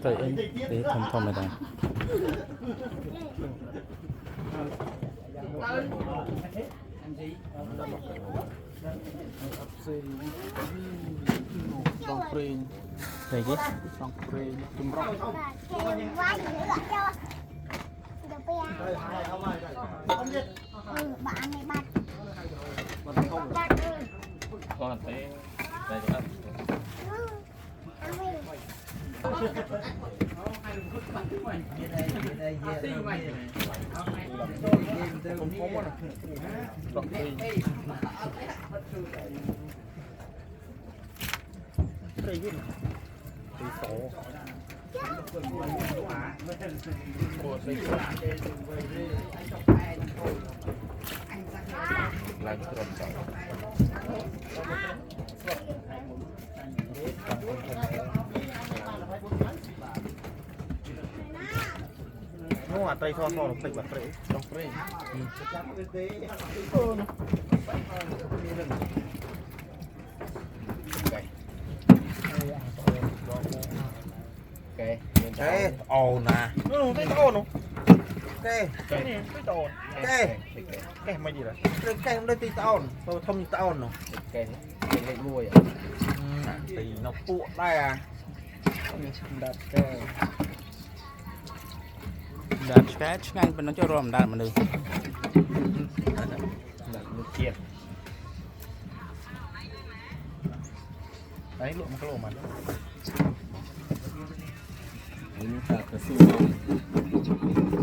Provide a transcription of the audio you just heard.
Tại em để thầm này đây. Song free Đây chứ. song free chung rong quá dữ lắm cho được bây giờ bạn này bạn Còn thế đây cho anh. Lại trộm chậu. nó à tay so nó phải bật free song free Ok. cái ồn nè cái ồn không cái này cái ồn cái mày gì đấy cái không đây tí ồn tôi thông như ồn không Cái lên nuôi à? thì nó phụ đây à đặt cái Đặt cái ngay bên nó cho ròm đặt mà được. đặt nước chiên đấy luộc một cái lỗ mà Ini tak kesuai.